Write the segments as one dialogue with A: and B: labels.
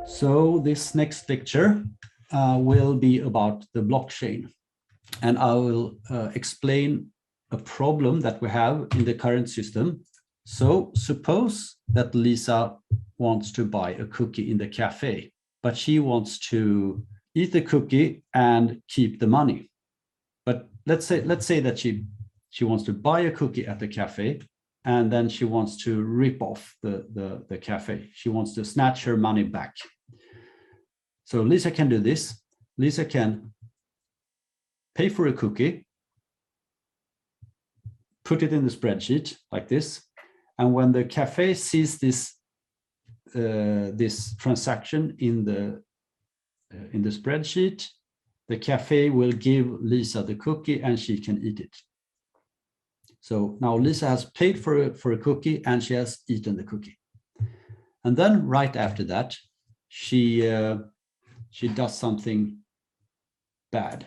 A: So this next lecture will be about the blockchain, and I will explain a problem that we have in the current system. So suppose that Lisa wants to buy a cookie in the cafe, but she wants to eat the cookie and keep the money. But let's say that she wants to buy a cookie at the cafe, and then she wants to rip off the cafe. She wants to snatch her money back. So Lisa can do this. Lisa can pay for a cookie, put it in the spreadsheet like this, and when the cafe sees this transaction in the spreadsheet, the cafe will give Lisa the cookie and she can eat it. So now Lisa has paid for a cookie and she has eaten the cookie. And then right after that, she does something bad.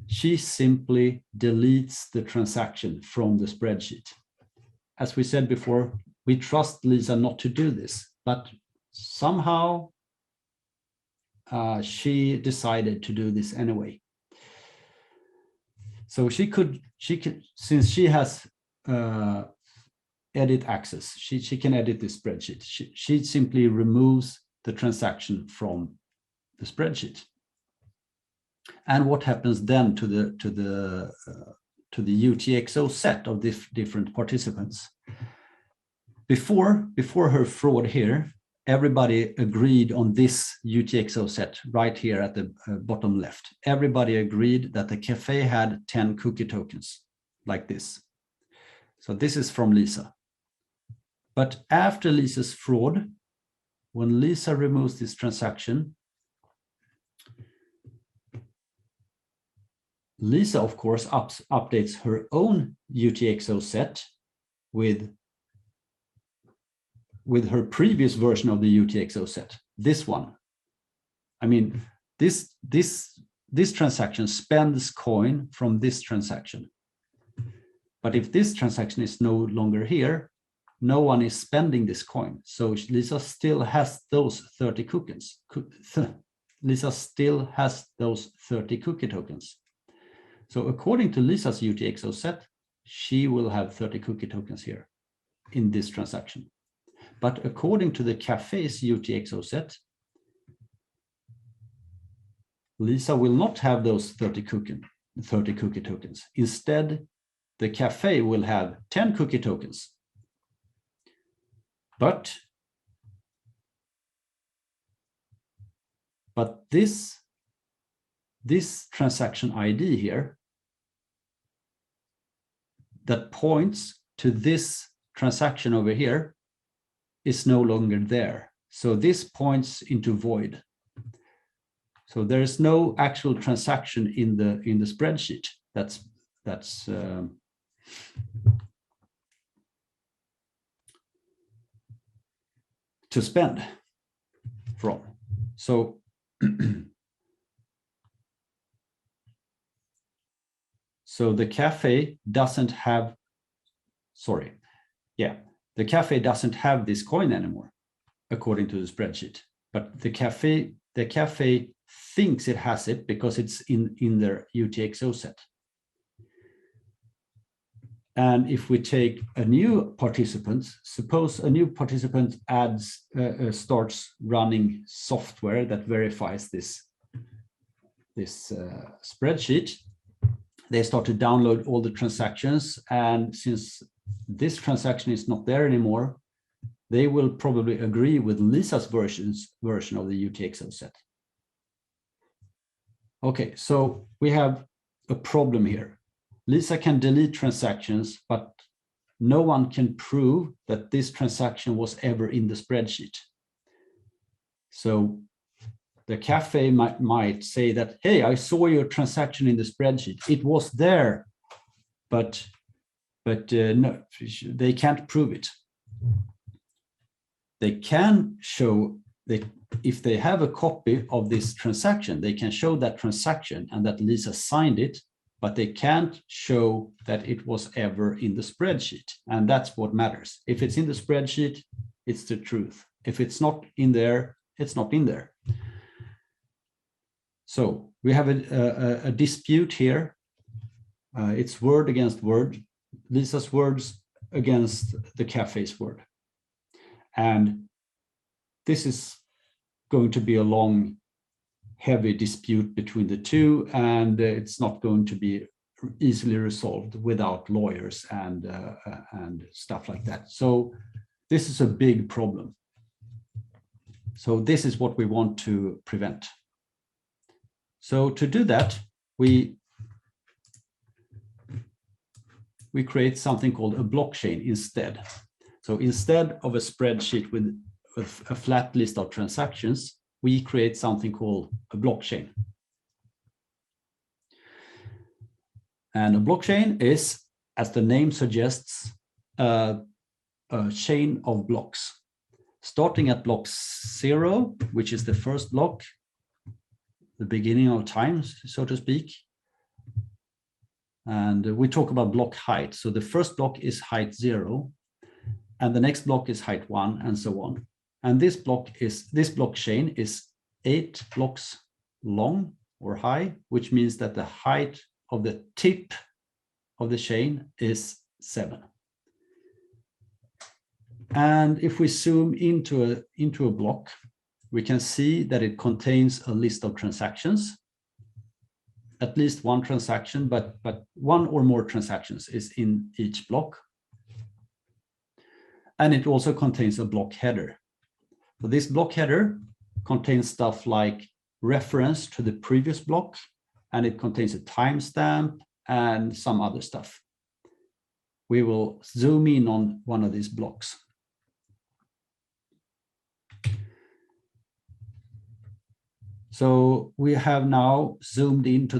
A: She simply deletes the transaction from the spreadsheet. As we said before, we trust Lisa not to do this, but somehow she decided to do this anyway. So she could, since she has edit access, she can edit the spreadsheet. She simply removes the transaction from the spreadsheet. And what happens then to the UTXO set of different participants? Before her fraud here, everybody agreed on this UTXO set right here at the bottom left. Everybody agreed that the cafe had 10 cookie tokens like this. So this is from Lisa. But after Lisa's fraud, when Lisa removes this transaction, Lisa, of course, updates her own UTXO set with her previous version of the UTXO set, this one. I mean, this transaction spends coin from this transaction. But if this transaction is no longer here, no one is spending this coin. So Lisa still has those 30 cookies. Lisa still has those 30 cookie tokens. So according to Lisa's UTXO set, she will have 30 cookie tokens here in this transaction. But according to the cafe's UTXO set, Lisa will not have those 30 cookie tokens. Instead, the cafe will have 10 cookie tokens. But this transaction ID here that points to this transaction over here is no longer there. So this points into void. So there is no actual transaction in the spreadsheet that's to spend from. So so the cafe doesn't have, the cafe doesn't have this coin anymore, according to the spreadsheet. But the cafe thinks it has it because it's in their UTXO set. And if we take a new participant, suppose a new participant starts running software that verifies this spreadsheet. They start to download all the transactions, and since this transaction is not there anymore, they will probably agree with Lisa's version of the UTXO set. Okay, so we have a problem here. Lisa can delete transactions, but no one can prove that this transaction was ever in the spreadsheet. So the cafe might say that, hey, I saw your transaction in the spreadsheet. It was there, but no, they can't prove it. They can show that if they have a copy of this transaction, they can show that transaction and that Lisa signed it, but they can't show that it was ever in the spreadsheet. And that's what matters. If it's in the spreadsheet, it's the truth. If it's not in there, it's not in there. So we have a dispute here. It's word against word. Lisa's words against the cafe's word. And this is going to be a long, heavy dispute between the two, and it's not going to be easily resolved without lawyers and stuff like that. So this is a big problem. So this is what we want to prevent. So to do that, we create something called a blockchain instead. So instead of a spreadsheet with a flat list of transactions, we create something called a blockchain. And a blockchain is, as the name suggests, a chain of blocks. Starting at block 0, which is the first block, the beginning of time, so to speak. And we talk about block height. So the first block is height 0, and the next block is height 1, and so on. And this blockchain is 8 blocks long or high, which means that the height of the tip of the chain is 7. And if we zoom into a block, we can see that it contains a list of transactions, at least one transaction, but one or more transactions is in each block. And it also contains a block header. So this block header contains stuff like reference to the previous block, and it contains a timestamp and some other stuff. We will zoom in on one of these blocks. So we have now zoomed into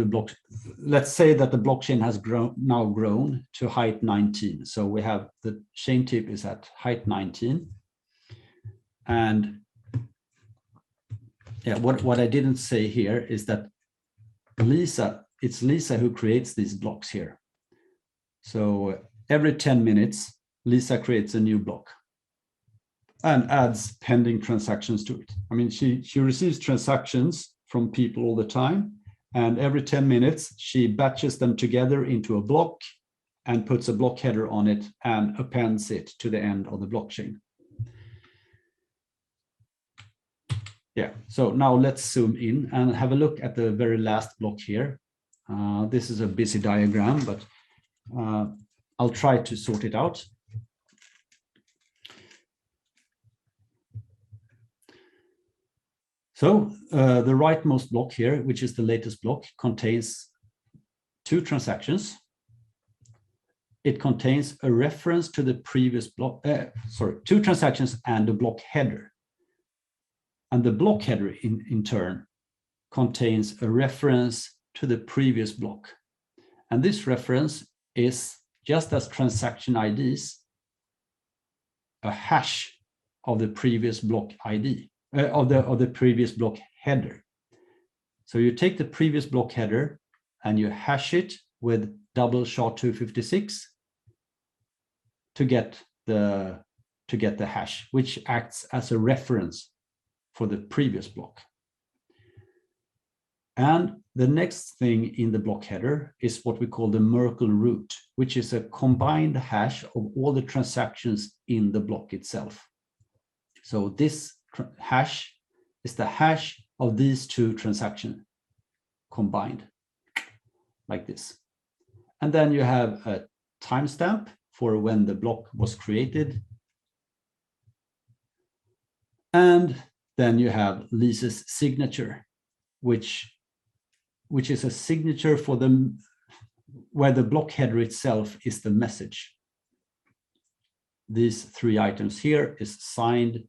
A: a block. Let's say that the blockchain has now grown to height 19. So we have the chain tip is at height 19. And yeah, what I didn't say here is that it's Lisa who creates these blocks here. So every 10 minutes, Lisa creates a new block and adds pending transactions to it. I mean, she receives transactions from people all the time, and every 10 minutes, she batches them together into a block and puts a block header on it and appends it to the end of the blockchain. Yeah, so now let's zoom in and have a look at the very last block here. This is a busy diagram, but I'll try to sort it out. So the rightmost block here, which is the latest block, contains 2 transactions. It contains a reference to the previous block, 2 transactions and a block header. And the block header in turn contains a reference to the previous block. And this reference is, just as transaction IDs, a hash of the previous block ID. Of the previous block header. So you take the previous block header and you hash it with double SHA-256 to get the hash, which acts as a reference for the previous block. And the next thing in the block header is what we call the merkle root, which is a combined hash of all the transactions in the block itself. So this hash is the hash of these 2 transactions combined, like this. And then you have a timestamp for when the block was created. And then you have Lisa's signature, which is a signature for them where the block header itself is the message. These 3 items here is signed,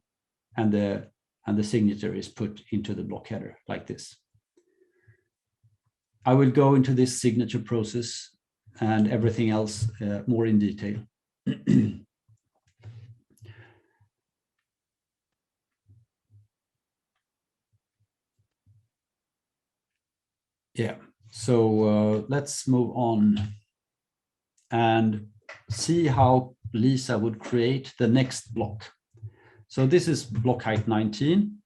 A: and the signature is put into the block header like this. I will go into this signature process and everything else more in detail. Yeah, so let's move on and see how Lisa would create the next block. So this is block height 19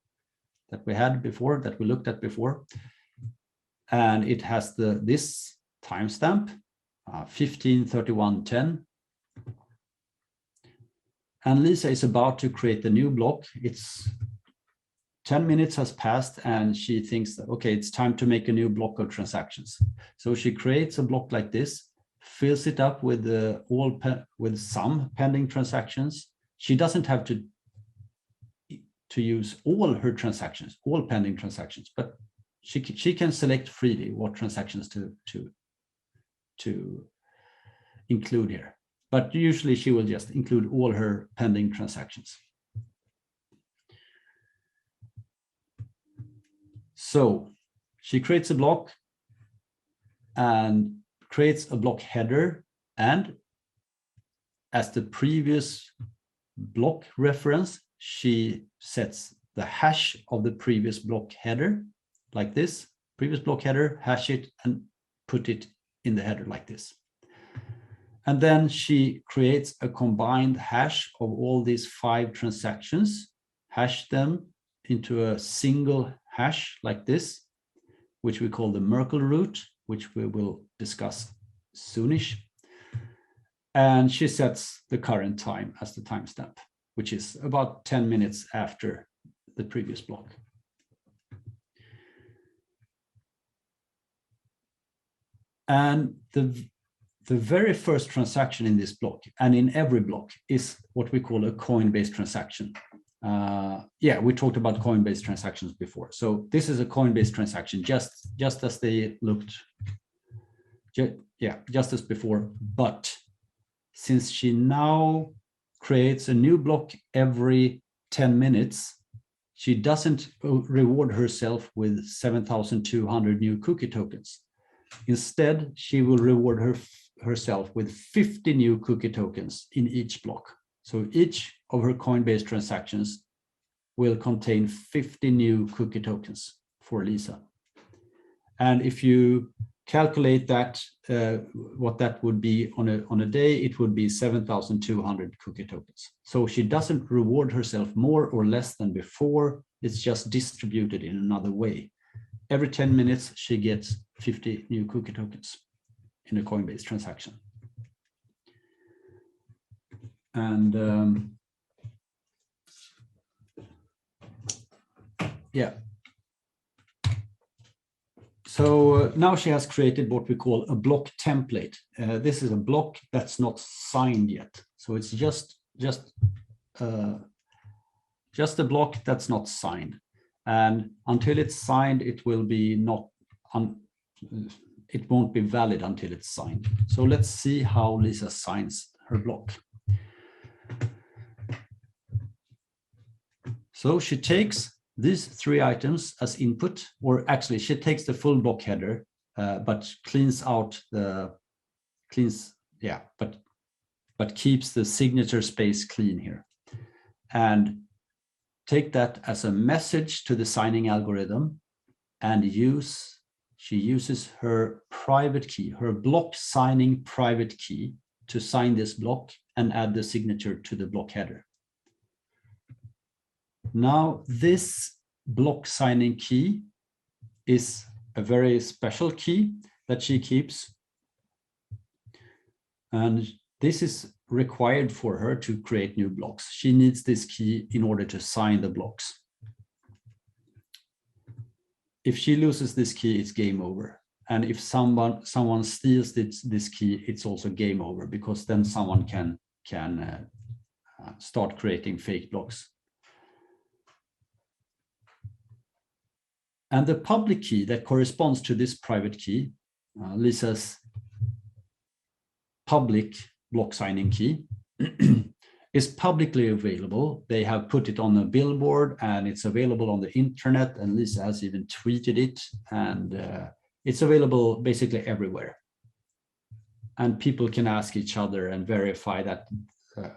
A: that we had before, that we looked at before. And it has this timestamp, 15:31:10. And Lisa is about to create the new block. It's 10 minutes has passed and she thinks that, okay, it's time to make a new block of transactions. So she creates a block like this, fills it up with with some pending transactions. She doesn't have to use all her transactions, all pending transactions, but she can select freely what transactions to include here. But usually she will just include all her pending transactions. So she creates a block and creates a block header, and as the previous block reference, she sets the hash of the previous block header like this, previous block header, hash it and put it in the header like this. And then she creates a combined hash of all these 5 transactions, hash them into a single hash like this, which we call the Merkle root, which we will discuss soonish. And she sets the current time as the timestamp, which is about 10 minutes after the previous block. And the very first transaction in this block and in every block is what we call a coin-based transaction. Yeah, we talked about coin-based transactions before. So this is a coin-based transaction, just as they looked, just as before. But since she now creates a new block every 10 minutes, she doesn't reward herself with 7,200 new cookie tokens. Instead, she will reward herself with 50 new cookie tokens in each block. So each of her Coinbase transactions will contain 50 new cookie tokens for Lisa. And if you calculate that, what that would be on a day, it would be 7,200 cookie tokens. So she doesn't reward herself more or less than before. It's just distributed in another way. Every 10 minutes, she gets 50 new cookie tokens in a Coinbase transaction. And yeah. So now she has created what we call a block template. This is a block that's not signed yet. So it's just a block that's not signed. And until it's signed, it will be it won't be valid until it's signed. So let's see how Lisa signs her block. So she takes these 3 items as input, or actually she takes the full block header, but cleans out but keeps the signature space clean here. And take that as a message to the signing algorithm, and she uses her private key, her block signing private key, to sign this block and add the signature to the block header. Now, this block signing key is a very special key that she keeps. And this is required for her to create new blocks. She needs this key in order to sign the blocks. If she loses this key, it's game over. And if someone steals this key, it's also game over, because then someone can start creating fake blocks. And the public key that corresponds to this private key, Lisa's public block signing key, is publicly available. They have put it on a billboard and it's available on the internet, and Lisa has even tweeted it, and it's available basically everywhere. And people can ask each other and verify that,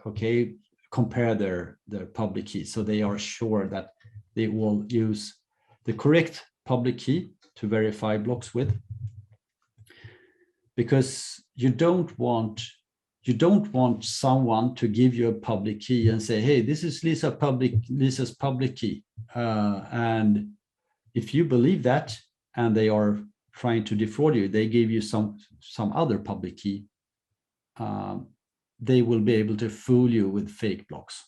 A: okay, compare their public keys, so they are sure that they will use the correct public key to verify blocks with. Because you don't want you don't want someone to give you a public key and say, hey, this is Lisa's public key. And if you believe that and they are trying to defraud you, they give you some other public key, they will be able to fool you with fake blocks.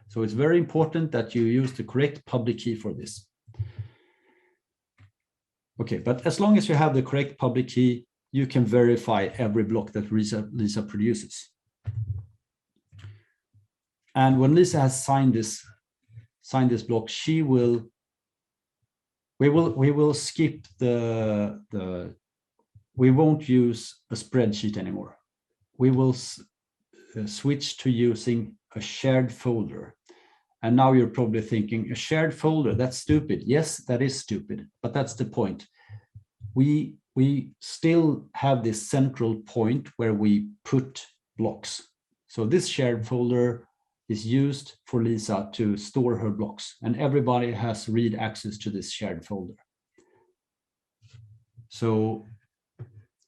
A: So it's very important that you use the correct public key for this. Okay, but as long as you have the correct public key, you can verify every block that Lisa produces. And when Lisa has signed this block, we will skip we won't use a spreadsheet anymore. We will switch to using a shared folder. And now you're probably thinking, a shared folder, that's stupid. Yes, that is stupid, but that's the point. We still have this central point where we put blocks. So this shared folder is used for Lisa to store her blocks, and everybody has read access to this shared folder. So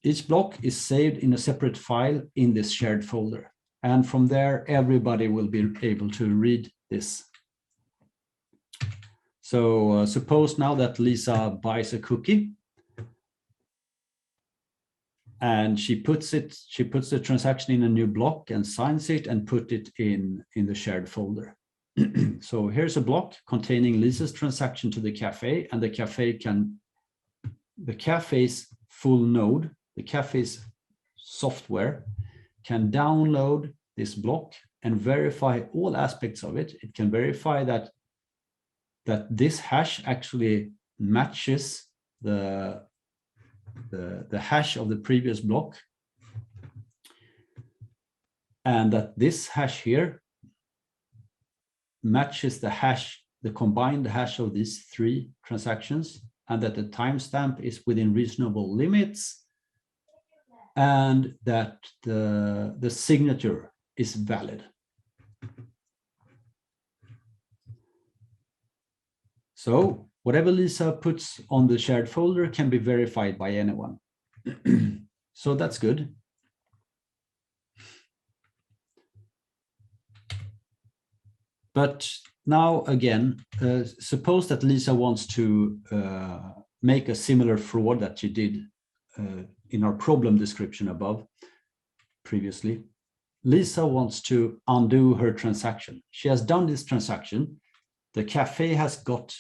A: each block is saved in a separate file in this shared folder. And from there, everybody will be able to read this. So suppose now that Lisa buys a cookie and she puts the transaction in a new block and signs it and put it in the shared folder. So here's a block containing Lisa's transaction to the cafe, and the cafe's full node, the cafe's software can download this block and verify all aspects of it. It can verify that this hash actually matches the hash of the previous block, and that this hash here matches the combined hash of these three transactions, and that the timestamp is within reasonable limits, and that the signature is valid. So whatever Lisa puts on the shared folder can be verified by anyone. So that's good. But now again, suppose that Lisa wants to make a similar fraud that she did in our problem description above previously. Lisa wants to undo her transaction. She has done this transaction. The cafe has got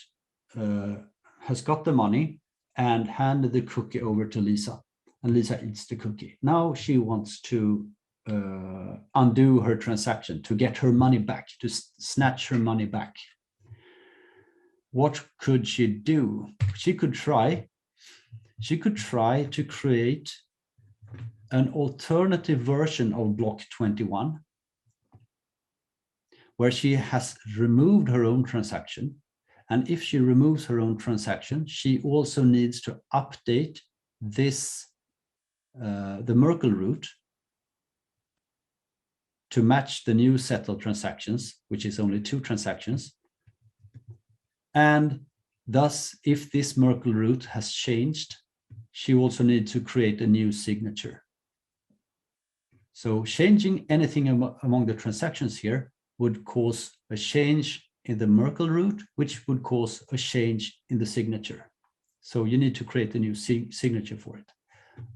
A: the money and handed the cookie over to Lisa, and Lisa eats the cookie. Now she wants to undo her transaction, to get her money back, to snatch her money back. What could she do? She could try to create an alternative version of block 21, where she has removed her own transaction. And if she removes her own transaction, she also needs to update this, the Merkle root, to match the new set of transactions, which is only 2 transactions. And thus, if this Merkle root has changed, she also needs to create a new signature. So changing anything among the transactions here would cause a change in the Merkle root, which would cause a change in the signature. So you need to create a new signature for it.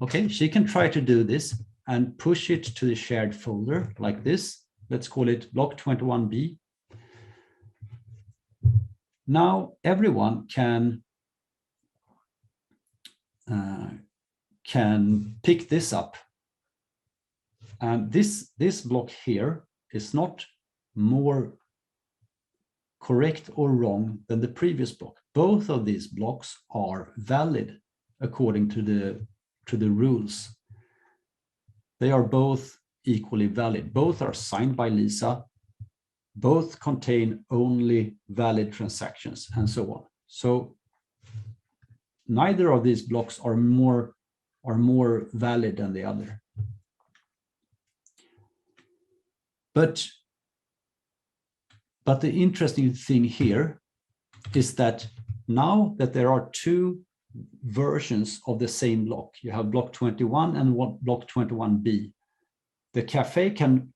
A: Okay, she can try to do this and push it to the shared folder like this. Let's call it block 21B. Now everyone can pick this up. And this block here is not more correct or wrong than the previous block. Both of these blocks are valid according to the rules. They are both equally valid. Both are signed by Lisa. Both contain only valid transactions, and so on. So neither of these blocks are more valid than the other. But the interesting thing here is that now that there are 2 versions of the same block, you have block 21 and block 21B, the cafe can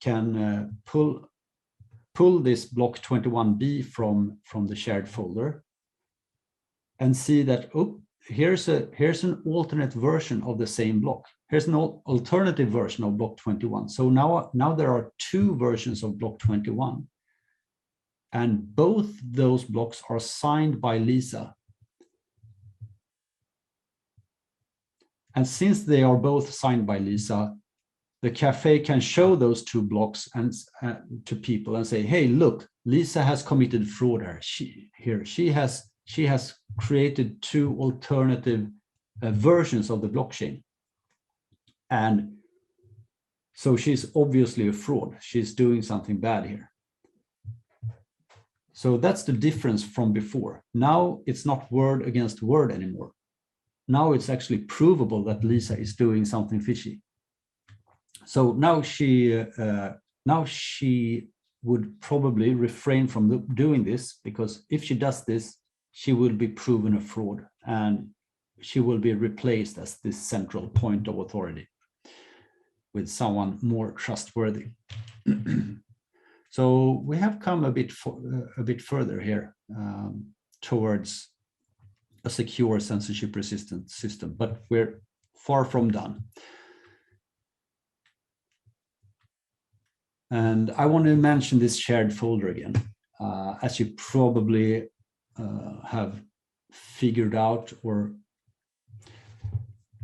A: pull this block 21b from the shared folder and see that, oh, here's an alternate version of the same block. Here's an alternative version of block 21. So now there are two versions of block 21. And both those blocks are signed by Lisa. And since they are both signed by Lisa, the cafe can show those two blocks and to people and say, hey, look, Lisa has committed fraud here. She has created two alternative versions of the blockchain. And so she's obviously a fraud. She's doing something bad here. So that's the difference from before. Now it's not word against word anymore. Now it's actually provable that Lisa is doing something fishy. So now she would probably refrain from doing this, because if she does this, she will be proven a fraud and she will be replaced as this central point of authority with someone more trustworthy. So we have come a bit further here towards a secure censorship-resistant system, but we're far from done. And I want to mention this shared folder again. As you probably have figured out, or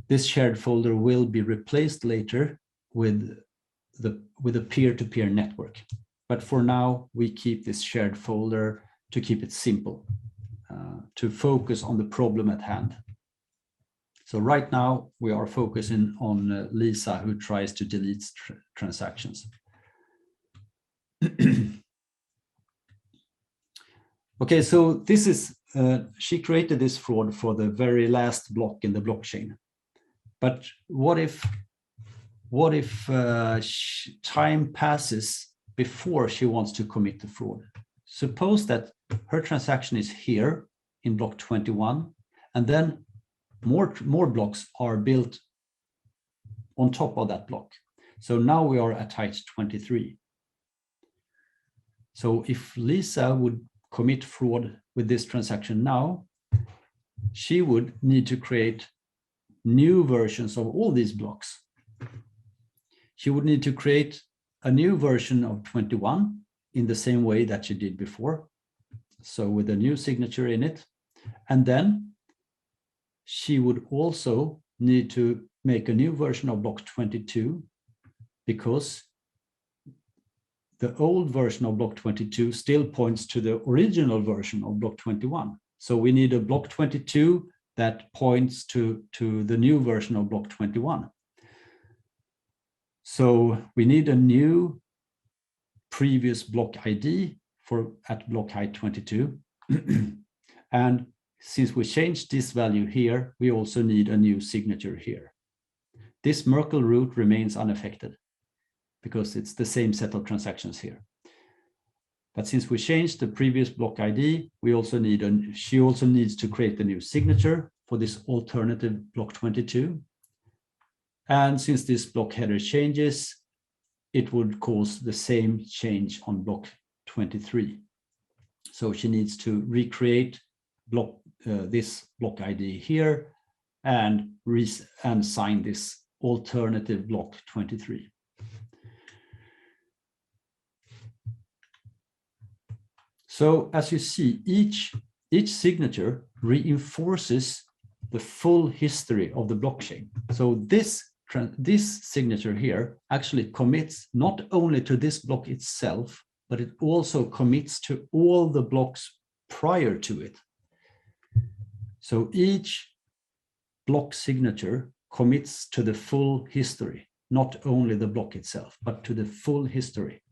A: this shared folder will be replaced later with a peer-to-peer network. But for now, we keep this shared folder to keep it simple, to focus on the problem at hand. So right now, we are focusing on Lisa, who tries to delete transactions. Okay, so this is, she created this fraud for the very last block in the blockchain. But what if time passes before she wants to commit the fraud? Suppose that her transaction is here in block 21, and then more blocks are built on top of that block. So now we are at height 23. So if Lisa would commit fraud with this transaction now, she would need to create new versions of all these blocks. She would need to create a new version of 21 in the same way that she did before, so with a new signature in it. And then she would also need to make a new version of block 22, because the old version of block 22 still points to the original version of block 21. So we need a block 22 that points to the new version of block 21. So we need a new previous block ID at block height 22. And since we changed this value here, we also need a new signature here. This Merkle root remains unaffected because it's the same set of transactions here. But since we changed the previous block ID, we also need she also needs to create the new signature for this alternative block 22. And since this block header changes, it would cause the same change on block 23. So she needs to recreate this block ID here and sign this alternative block 23. So as you see, each signature reinforces the full history of the blockchain. So this signature here actually commits not only to this block itself, but it also commits to all the blocks prior to it. So each block signature commits to the full history, not only the block itself, but to the full history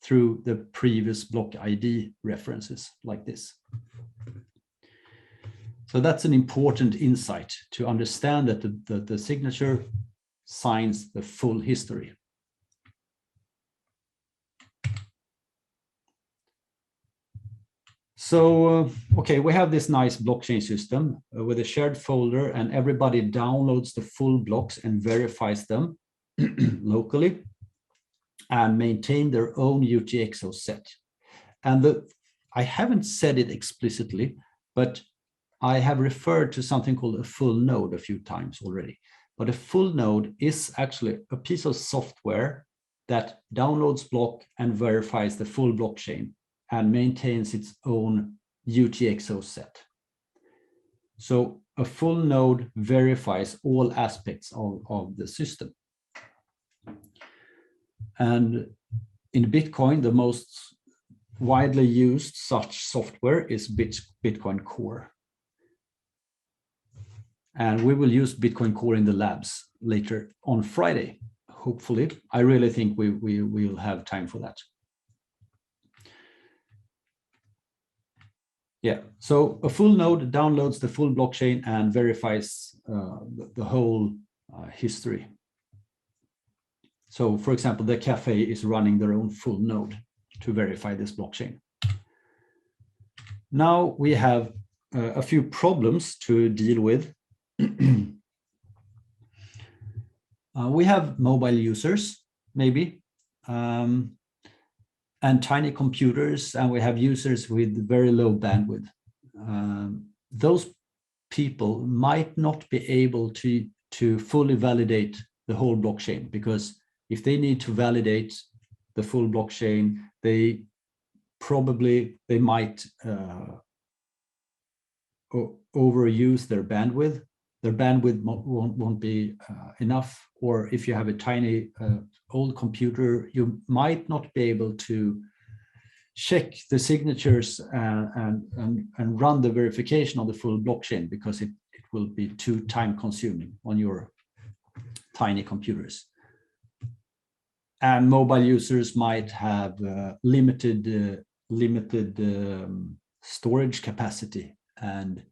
A: through the previous block ID references like this. So that's an important insight to understand that the signature signs the full history. So, okay, we have this nice blockchain system with a shared folder, and everybody downloads the full blocks and verifies them locally. and maintain their own UTXO set. And I haven't said it explicitly, but I have referred to something called a full node a few times already. But a full node is actually a piece of software that downloads block and verifies the full blockchain and maintains its own UTXO set. So a full node verifies all aspects of the system. And in Bitcoin, the most widely used such software is Bitcoin Core. And we will use Bitcoin Core in the labs later on Friday, hopefully. I really think we will have time for that. Yeah, so a full node downloads the full blockchain and verifies the whole history. So for example, the cafe is running their own full node to verify this blockchain. Now we have a few problems to deal with. We have mobile users, maybe, and tiny computers, and we have users with very low bandwidth. Those people might not be able to fully validate the whole blockchain, because if they need to validate the full blockchain, they might overuse their bandwidth. Their bandwidth won't be enough, or if you have a tiny old computer, you might not be able to check the signatures and run the verification of the full blockchain, because it will be too time consuming on your tiny computers. And mobile users might have limited storage capacity, and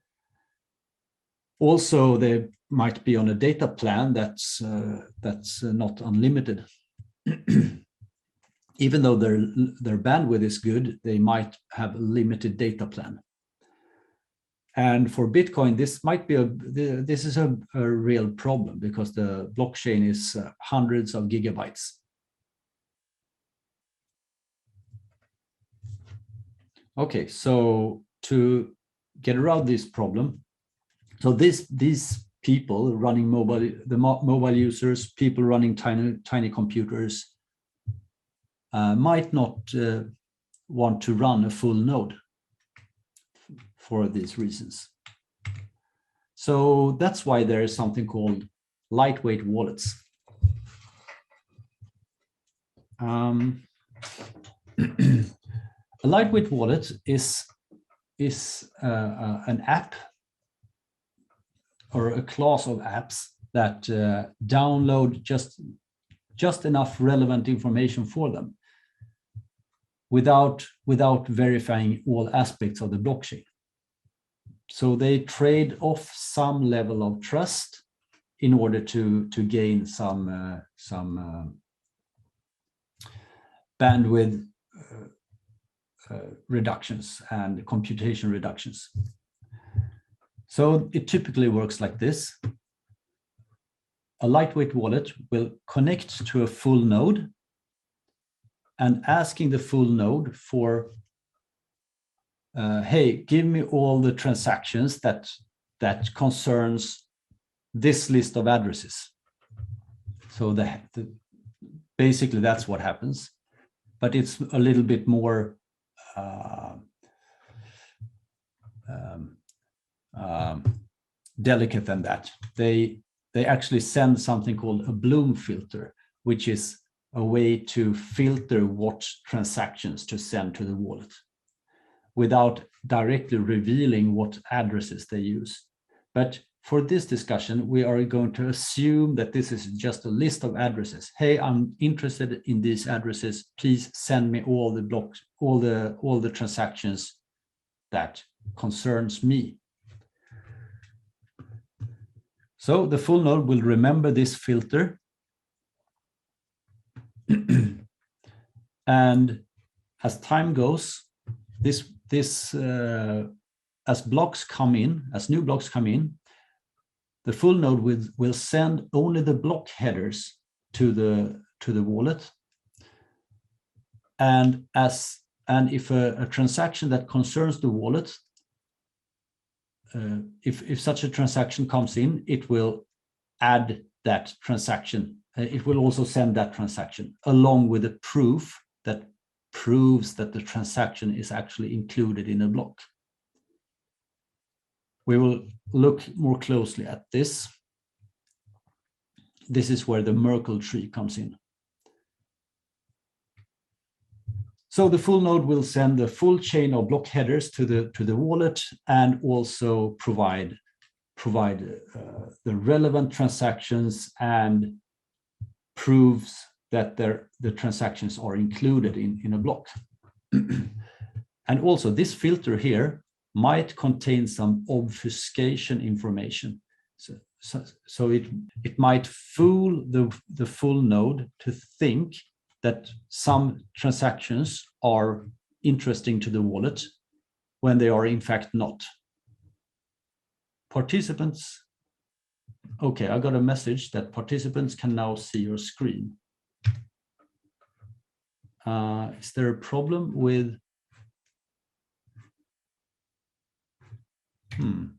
A: also they might be on a data plan that's not unlimited. Even though their bandwidth is good, they might have a limited data plan. And for Bitcoin, this might be this is a real problem, because the blockchain is hundreds of gigabytes. Okay, so to get around this problem, so these people running mobile users, people running tiny computers, might not want to run a full node for these reasons. So that's why there is something called lightweight wallets. A lightweight wallet is an app or a class of apps that download just enough relevant information for them without verifying all aspects of the blockchain. So they trade off some level of trust in order to gain some bandwidth reductions and computation reductions. So it typically works like this. A lightweight wallet will connect to a full node and asking the full node for, hey, give me all the transactions that concerns this list of addresses. So basically that's what happens, but it's a little bit more delicate than that. They actually send something called a Bloom filter, which is a way to filter what transactions to send to the wallet without directly revealing what addresses they use. But for this discussion, we are going to assume that this is just a list of addresses. Hey, I'm interested in these addresses. Please send me all the blocks, all the transactions that concerns me. So the full node will remember this filter. And as time goes, as blocks come in, as new blocks come in, the full node will send only the block headers to the wallet, And if a transaction that concerns the wallet, if such a transaction comes in, it will add that transaction. It will also send that transaction along with a proof that proves that the transaction is actually included in a block. We will look more closely at this. This is where the Merkle tree comes in. So the full node will send the full chain of block headers to the wallet and also provide the relevant transactions and proves that the transactions are included in a block. And also this filter here might contain some obfuscation information. So it might fool the full node to think that some transactions are interesting to the wallet when they are in fact not. Participants, okay, I got a message that participants can now see your screen. Is there a problem with? I'm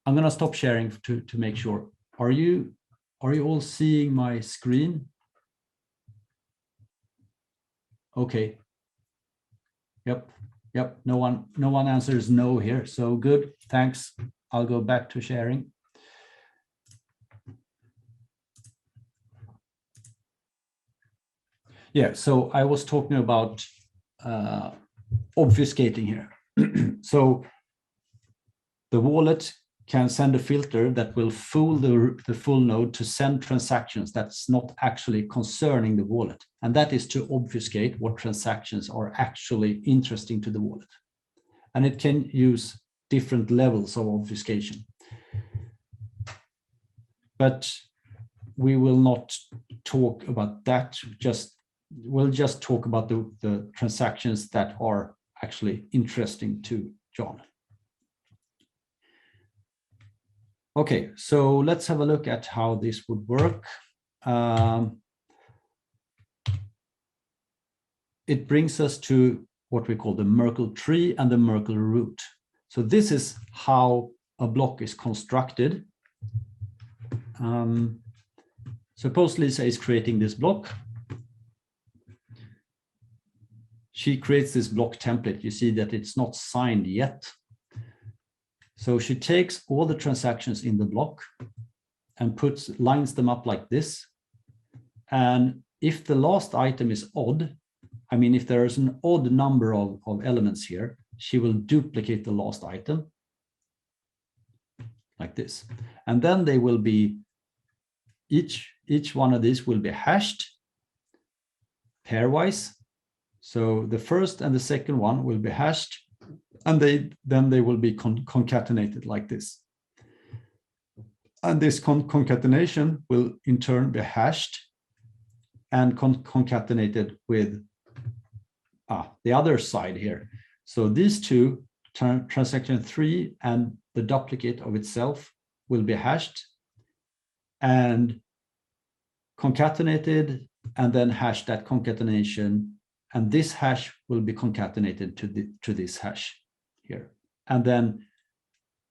A: going to stop sharing to make sure. Are you all seeing my screen? Okay. Yep. No one answers no here. So good. Thanks. I'll go back to sharing. Yeah. So I was talking about obfuscating here. So the wallet can send a filter that will fool the full node to send transactions that's not actually concerning the wallet. And that is to obfuscate what transactions are actually interesting to the wallet. And it can use different levels of obfuscation. But we will not talk about that. We'll just talk about the transactions that are actually interesting to John. Okay, so let's have a look at how this would work. It brings us to what we call the Merkle tree and the Merkle root. So this is how a block is constructed. Suppose Lisa is creating this block. She creates this block template. You see that it's not signed yet. So she takes all the transactions in the block and lines them up like this. And if the last item is odd, I mean, if there is an odd number of elements here, she will duplicate the last item like this. And then they will be, each one of these will be hashed pairwise. So the first and the second one will be hashed, and then they will be concatenated like this. And this concatenation will in turn be hashed and concatenated with the other side here. So these two, transaction 3 and the duplicate of itself, will be hashed and concatenated, and then hash that concatenation. And this hash will be concatenated to this hash here. And then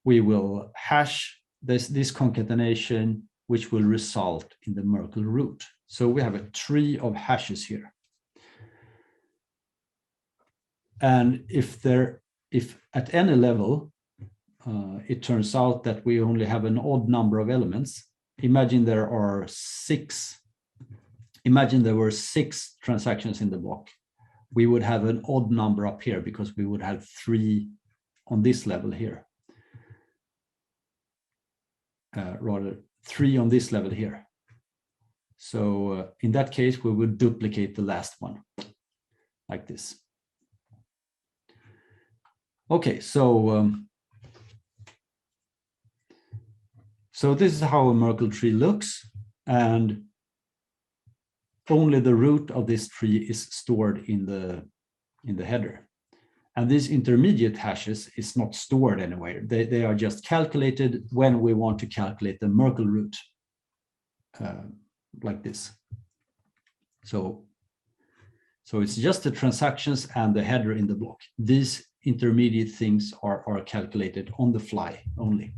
A: we will hash this concatenation, which will result in the Merkle root. So we have a tree of hashes here. And if at any level, it turns out that we only have an odd number of elements, imagine there were 6 transactions in the block. We would have an odd number up here because we would have 3 on this level here. Rather 3 on this level here. So in that case, we would duplicate the last one like this. Okay, so this is how a Merkle tree looks, and only the root of this tree is stored in the header. And these intermediate hashes is not stored anywhere. They are just calculated when we want to calculate the Merkle root. like this. So it's just the transactions and the header in the block. These intermediate things are calculated on the fly only.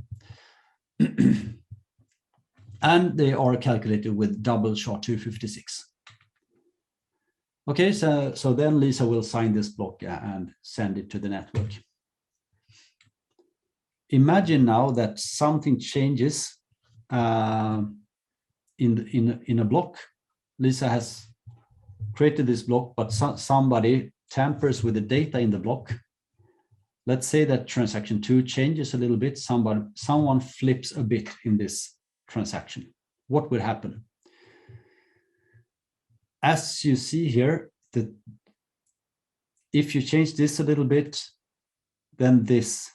A: And they are calculated with double SHA-256. Okay, so then Lisa will sign this block and send it to the network. Imagine now that something changes in a block. Lisa has created this block, but somebody tampers with the data in the block. Let's say that transaction 2 changes a little bit. Someone flips a bit in this transaction. What would happen? As you see here, if you change this a little bit, then this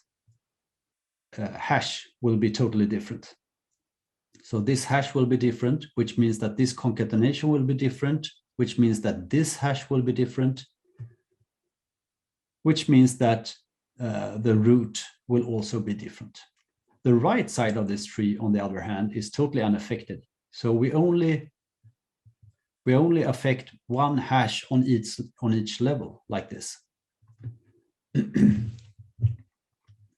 A: hash will be totally different. So this hash will be different, which means that this concatenation will be different, which means that this hash will be different, which means that the root will also be different. The right side of this tree, on the other hand, is totally unaffected. So we only affect one hash on each level, like this.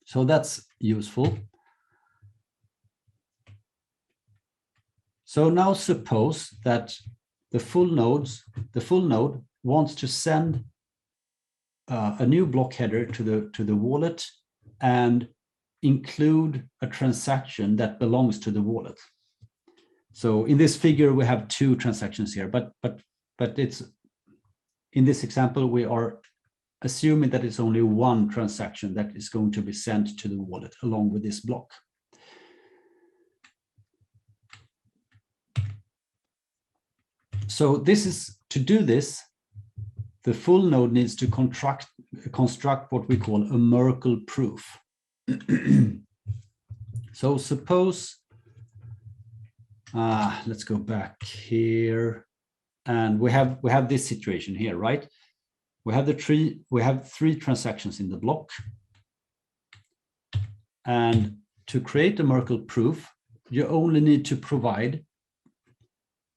A: So that's useful. So now suppose that the full node wants to send a new block header to the wallet and include a transaction that belongs to the wallet. So in this figure, we have 2 transactions here, but it's, in this example, we are assuming that it's only one transaction that is going to be sent to the wallet along with this block. So to do this, the full node needs to construct what we call a Merkle proof. So suppose, let's go back here, and we have this situation here, right? We have we have 3 transactions in the block, and to create a Merkle proof, you only need to provide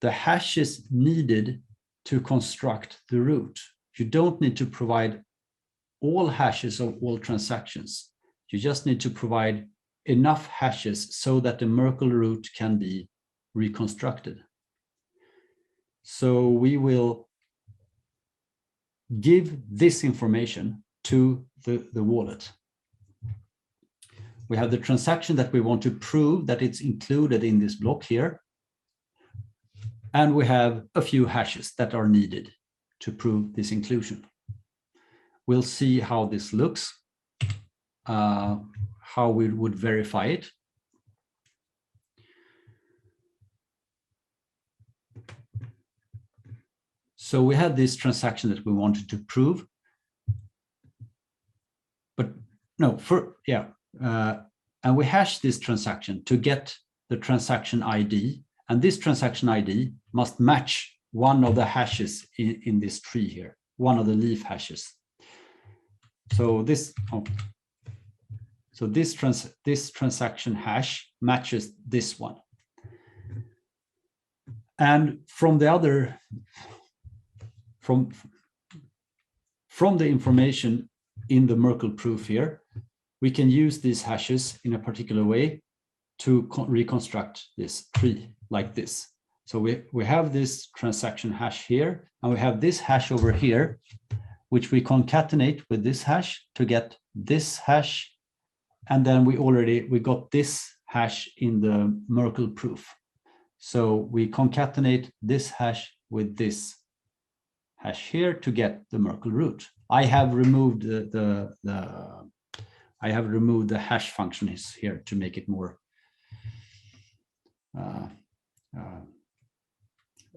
A: the hashes needed to construct the root. You don't need to provide all hashes of all transactions. You just need to provide enough hashes so that the Merkle root can be reconstructed. So we will give this information to the wallet. We have the transaction that we want to prove that it's included in this block here. And we have a few hashes that are needed to prove this inclusion. We'll see how this looks, how we would verify it. So we had this transaction that we wanted to prove, but no, and we hash this transaction to get the transaction ID, and this transaction ID must match one of the hashes in this tree here, one of the leaf hashes. So this transaction hash matches this one. And from the information in the Merkle proof here, we can use these hashes in a particular way to reconstruct this tree like this. So we have this transaction hash here, and we have this hash over here, which we concatenate with this hash to get this hash. And then we got this hash in the Merkle proof. So we concatenate this hash with this hash here to get the Merkle root. I have removed the hash function here to make it more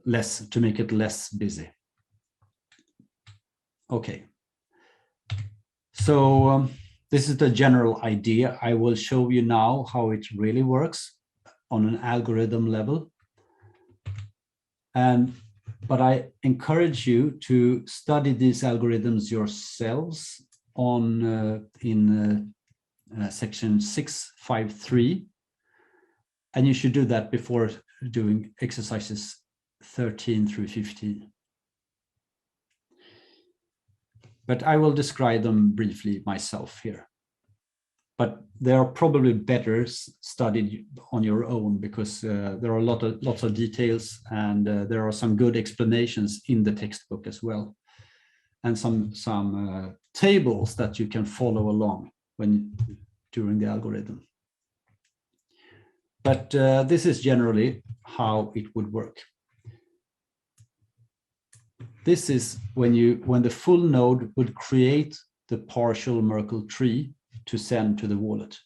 A: less busy. Okay. So this is the general idea. I will show you now how it really works on an algorithm level. But I encourage you to study these algorithms yourselves in section 653. And you should do that before doing exercises 13 through 15. But I will describe them briefly myself here. But they are probably better studied on your own, because there are lots of details, and there are some good explanations in the textbook as well, and some tables that you can follow along during the algorithm. But this is generally how it would work. This is when the full node would create the partial Merkle tree to send to the wallet.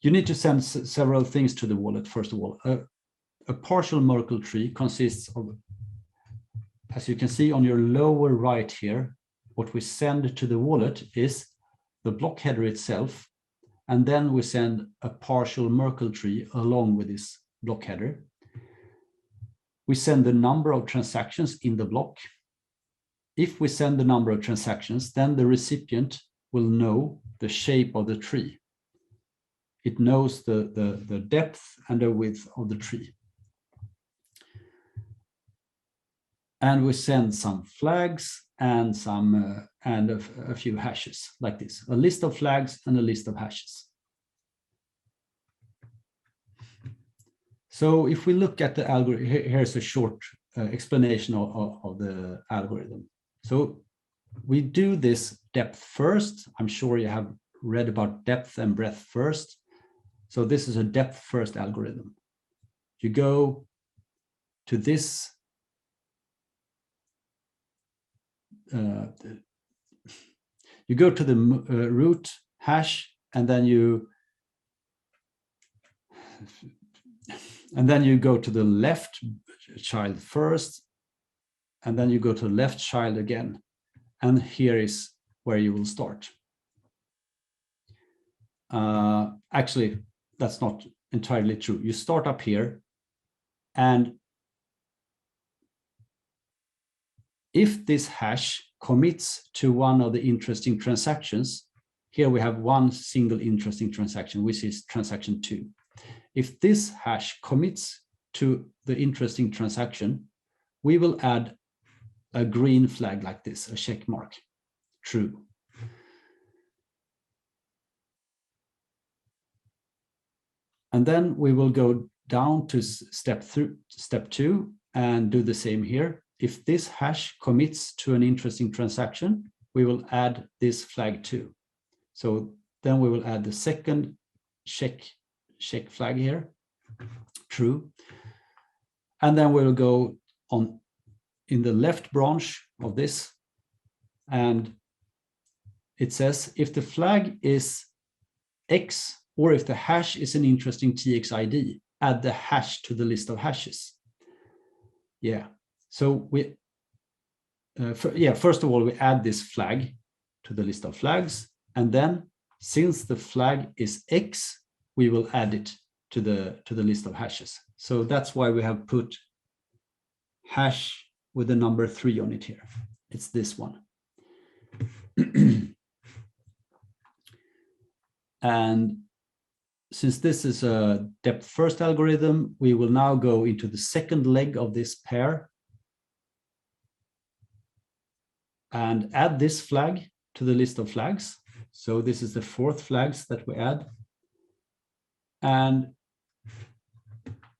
A: You need to send several things to the wallet. First of all, a partial Merkle tree consists of, as you can see on your lower right here, what we send to the wallet is the block header itself, and then we send a partial Merkle tree along with this block header. We send the number of transactions in the block. If we send the number of transactions, then the recipient will know the shape of the tree. It knows the depth and the width of the tree. And we send some flags and a few hashes like this, a list of flags and a list of hashes. So if we look at the algorithm, here's a short explanation of the algorithm. So we do this depth first. I'm sure you have read about depth and breadth first. So this is a depth first algorithm. You go to this you go to the root hash, and then you go to the left child first, and then you go to the left child again. And here is where you will start. Actually, that's not entirely true. You start up here, and if this hash commits to one of the interesting transactions, here we have one single interesting transaction, which is transaction 2. If this hash commits to the interesting transaction, we will add a green flag like this, a check mark, true. And then we will go down to step 2 and do the same here. If this hash commits to an interesting transaction, we will add this flag too. So then we will add the second check flag here, true. And then we'll go on in the left branch of this, and it says if the flag is X, or if the hash is an interesting TXID, add the hash to the list of hashes. Yeah, so we, first of all, we add this flag to the list of flags, and then since the flag is X, we will add it to the list of hashes. So that's why we have put hash with the number 3 on it here. It's this one. And since this is a depth first algorithm, we will now go into the second leg of this pair and add this flag to the list of flags. So this is the 4th flags that we add. And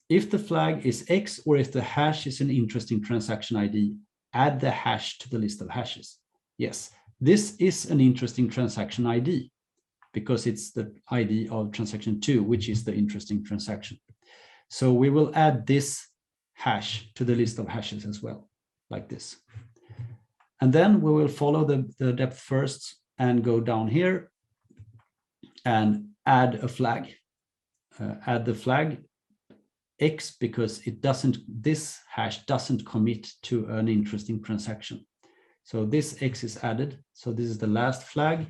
A: if the flag is X, or if the hash is an interesting transaction ID, add the hash to the list of hashes. Yes, this is an interesting transaction ID because it's the ID of transaction 2, which is the interesting transaction. So we will add this hash to the list of hashes as well, like this. And then we will follow the depth first and go down here and add a flag. Add the flag X because this hash doesn't commit to an interesting transaction. So this X is added. So this is the last flag.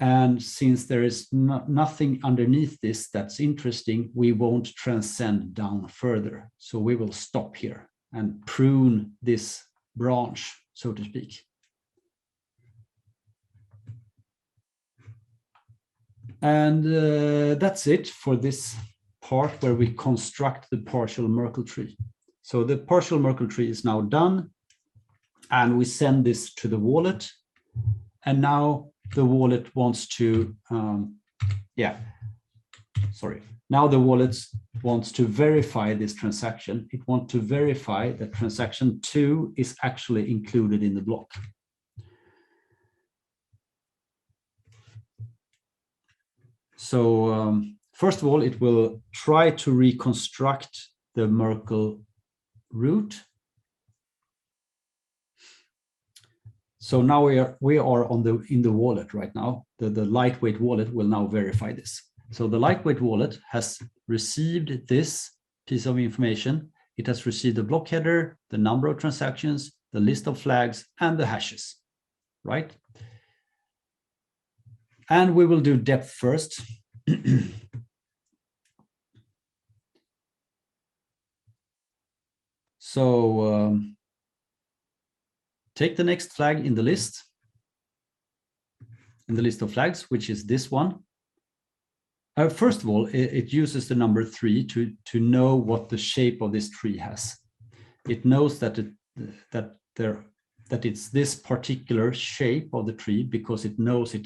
A: And since there is nothing underneath this that's interesting, we won't transcend down further. So we will stop here and prune this branch, so to speak. And that's it for this part where we construct the partial Merkle tree. So the partial Merkle tree is now done, and we send this to the wallet. And now the wallet wants to, now the wallet wants to verify this transaction. It wants to verify that transaction 2 is actually included in the block. So first of all, it will try to reconstruct the Merkle root. So now we are in the wallet right now. The lightweight wallet will now verify this. So the lightweight wallet has received this piece of information. It has received the block header, the number of transactions, the list of flags, and the hashes, right? And we will do depth first. So take the next flag in the list of flags, which is this one. First of all, it uses the number 3 to know what the shape of this tree has. It knows that it's this particular shape of the tree because it knows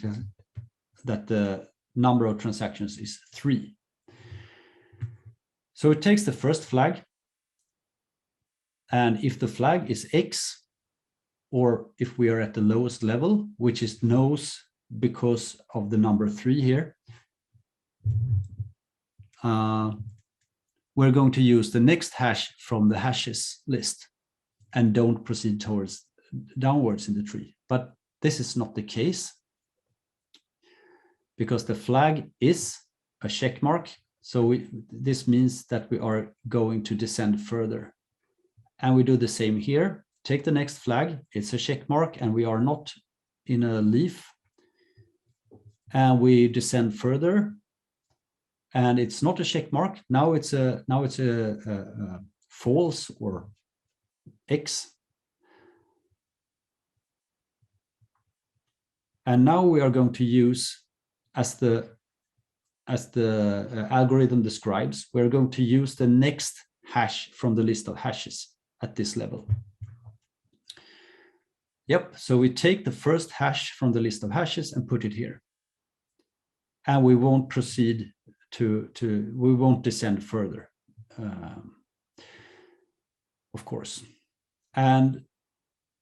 A: that the number of transactions is 3. So it takes the first flag, and if the flag is X, or if we are at the lowest level, which is knows because of the number 3 here, we're going to use the next hash from the hashes list and don't proceed downwards in the tree. But this is not the case because the flag is a check mark. So this means that we are going to descend further. And we do the same here. Take the next flag, it's a check mark, and we are not in a leaf. And we descend further, and it's not a check mark. Now it's a false or X. And now we are going to use, as the algorithm describes, we're going to use the next hash from the list of hashes at this level. Yep, so we take the first hash from the list of hashes and put it here. And we won't proceed we won't descend further, of course. And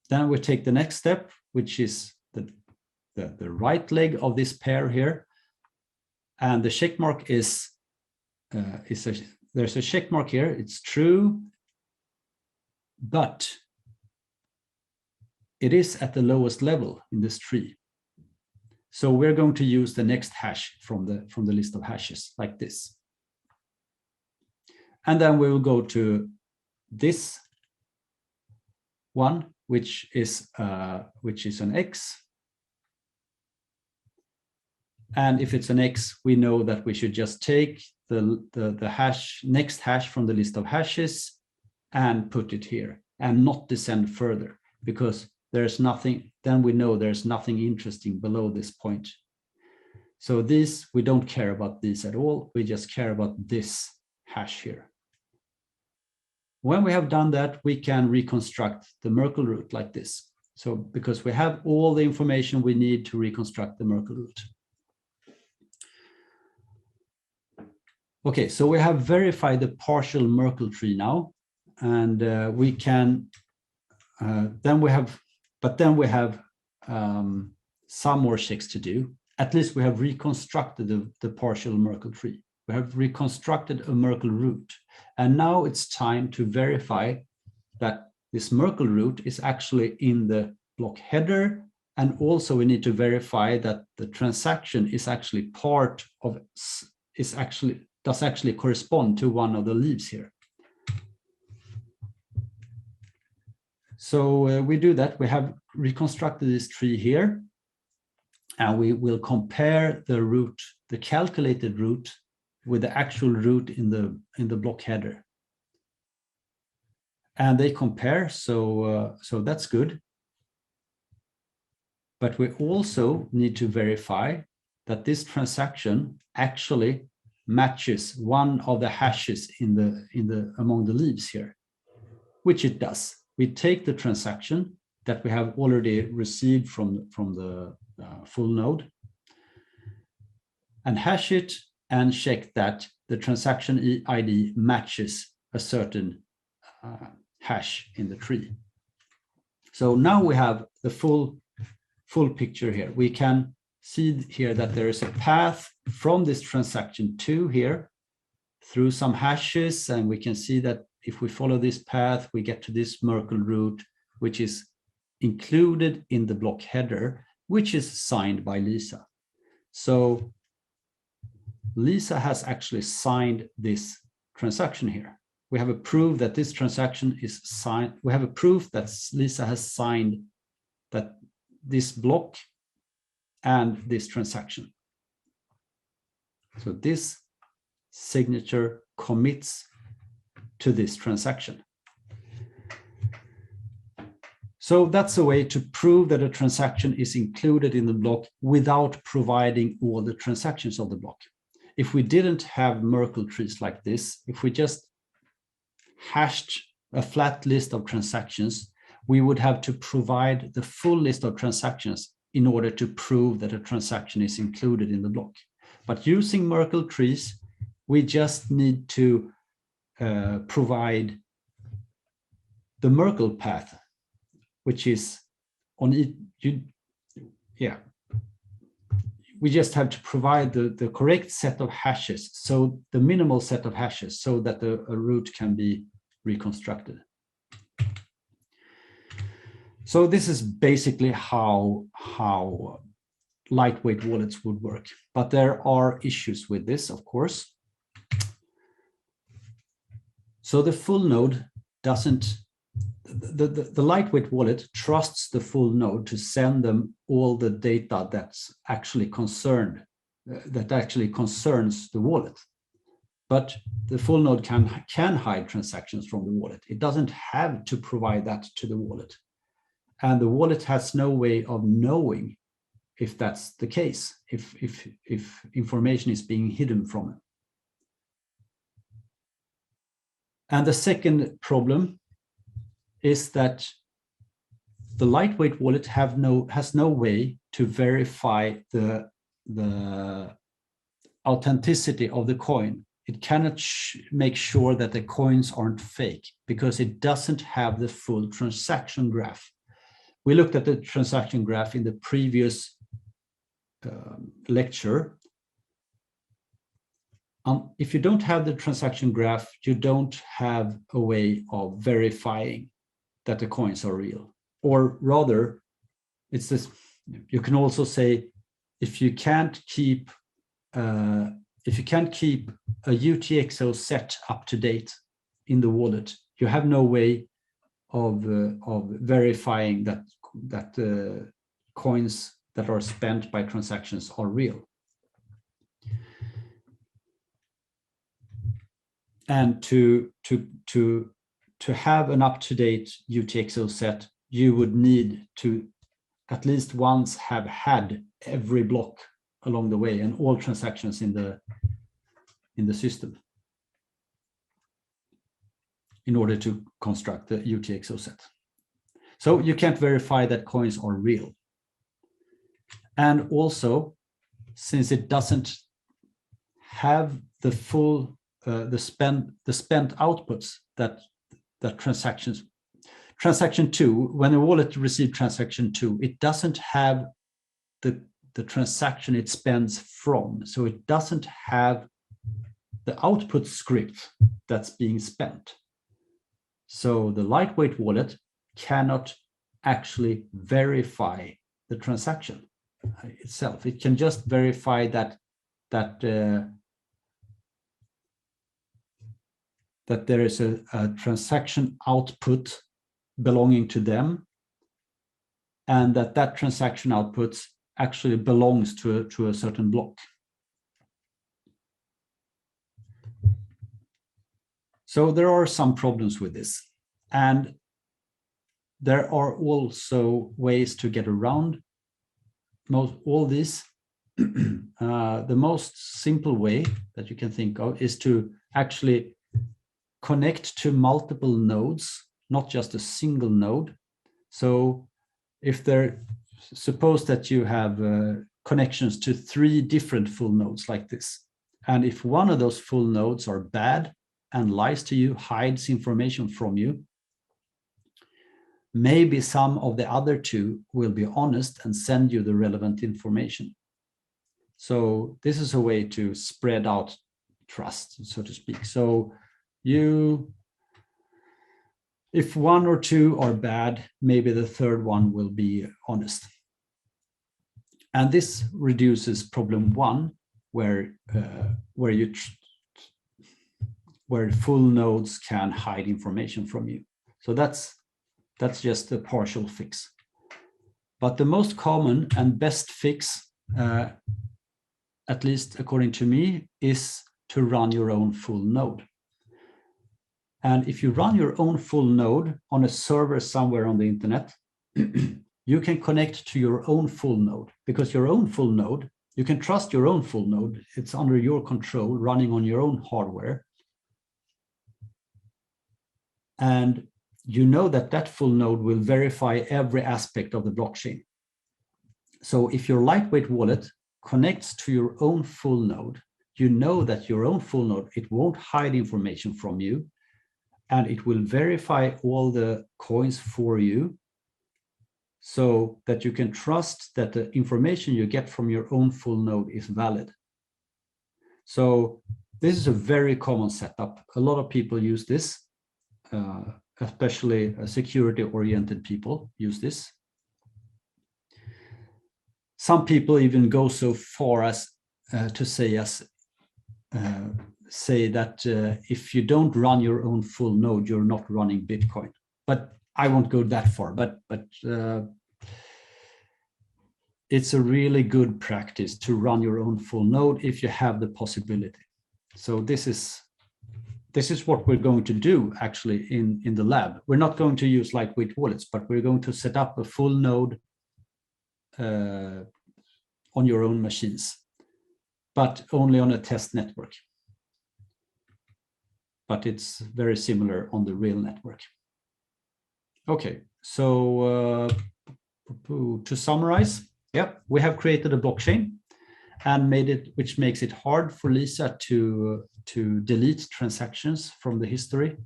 A: then we take the next step, which is the right leg of this pair here. And the check mark there's a check mark here, it's true, but it is at the lowest level in this tree. So we're going to use the next hash from the list of hashes like this. And then we will go to this one, which is an X. And if it's an X, we know that we should just take the next hash from the list of hashes and put it here and not descend further, because there's nothing, then we know there's nothing interesting below this point. So these, we don't care about these at all. We just care about this hash here. When we have done that, we can reconstruct the Merkle root like this. So because we have all the information we need to reconstruct the Merkle root. Okay, so we have verified the partial Merkle tree now, and we can, then we have some more checks to do. At least we have reconstructed the partial Merkle tree. We have reconstructed a Merkle root. And now it's time to verify that this Merkle root is actually in the block header. And also we need to verify that the transaction is actually does actually correspond to one of the leaves here. So we do that. We have reconstructed this tree here, and we will compare the root, the calculated root, with the actual root in the block header. And they compare, so that's good. But we also need to verify that this transaction actually matches one of the hashes among the leaves here. which it does. We take the transaction that we have already received from the full node and hash it and check that the transaction ID matches a certain hash in the tree. So now we have the full picture here. We can see here that there is a path from this transaction 2 here through some hashes, and we can see that if we follow this path, we get to this Merkle root, which is included in the block header, which is signed by Lisa. So Lisa has actually signed this transaction here. We have a proof that this transaction is signed. We have a proof that Lisa has signed that this block and this transaction. So this signature commits to this transaction. So that's a way to prove that a transaction is included in the block without providing all the transactions of the block. If we didn't have Merkle trees like this, if we just hashed a flat list of transactions, we would have to provide the full list of transactions in order to prove that a transaction is included in the block. But using Merkle trees, we just need to provide the Merkle path, which is on it. We just have to provide the correct set of hashes, so the minimal set of hashes, so that a root can be reconstructed. So this is basically how lightweight wallets would work. But there are issues with this, of course. So the full node doesn't, the lightweight wallet trusts the full node to send them all the data that's actually concerned, that actually concerns the wallet. But the full node can hide transactions from the wallet. It doesn't have to provide that to the wallet. And the wallet has no way of knowing if that's the case, if information is being hidden from it. And the second problem is that the lightweight wallet has no way to verify the authenticity of the coin. It cannot make sure that the coins aren't fake because it doesn't have the full transaction graph. We looked at the transaction graph in the previous lecture. If you don't have the transaction graph, you don't have a way of verifying that the coins are real. Or rather, it's this. You can also say if you can't keep a UTXO set up to date in the wallet, you have no way of verifying that coins that are spent by transactions are real. And to have an up-to-date UTXO set, you would need to at least once have had every block along the way and all transactions in the system in order to construct the UTXO set. So you can't verify that coins are real. And also, since it doesn't have the full the spent outputs that transaction 2, when a wallet receives transaction 2, it doesn't have the transaction it spends from. So it doesn't have the output script that's being spent. So the lightweight wallet cannot actually verify the transaction itself. It can just verify that there is a transaction output belonging to them, and that transaction output actually belongs to a certain block. So there are some problems with this, and there are also ways to get around all this. The most simple way that you can think of is to actually connect to multiple nodes not just a single node. So if suppose that you have connections to 3 different full nodes like this, and if one of those full nodes are bad and lies to you, hides information from you, maybe some of the other 2 will be honest and send you the relevant information. So this is a way to spread out trust, so to speak. So if 1 or 2 are bad, maybe the 3rd one will be honest. And this reduces problem 1, where full nodes can hide information from you. So that's just a partial fix. But the most common and best fix, at least according to me, is to run your own full node. And if you run your own full node on a server somewhere on the internet, you can connect to your own full node, because your own full node, you can trust your own full node. It's under your control, running on your own hardware. And you know that full node will verify every aspect of the blockchain. So if your lightweight wallet connects to your own full node, you know that your own full node, it won't hide information from you, and it will verify all the coins for you, so that you can trust that the information you get from your own full node is valid. So this is a very common setup. A lot of people use this, especially security-oriented people use this. Some people even go so far as to say that if you don't run your own full node, you're not running Bitcoin. But I won't go that far. But it's a really good practice to run your own full node if you have the possibility. So this is what we're going to do actually in the lab. We're not going to use lightweight wallets, but we're going to set up a full node on your own machines, but only on a test network. But it's very similar on the real network. Okay, so to summarize, we have created a blockchain and made it, which makes it hard for Lisa to delete transactions from the history,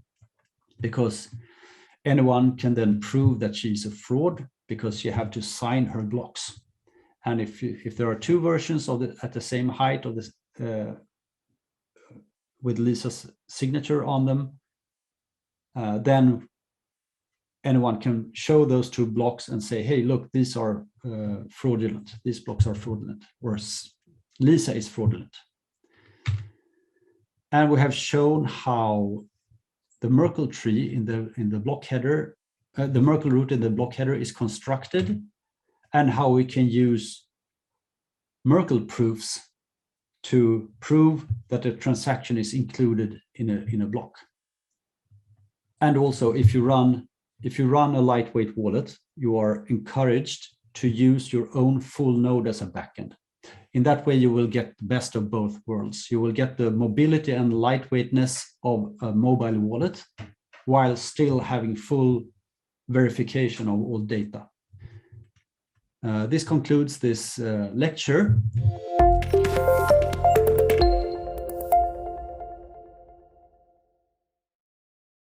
A: because anyone can then prove that she's a fraud, because you have to sign her blocks. And if there are 2 versions of at the same height of this with Lisa's signature on them, then anyone can show those 2 blocks and say, hey, look, these are fraudulent. These blocks are fraudulent, or Lisa is fraudulent. And we have shown how the Merkle tree in the block header, the Merkle root in the block header is constructed, and how we can use Merkle proofs to prove that a transaction is included in a block. And also, if you run a lightweight wallet, you are encouraged to use your own full node as a backend. In that way, you will get the best of both worlds. You will get the mobility and lightweightness of a mobile wallet, while still having full verification of all data. This concludes this lecture.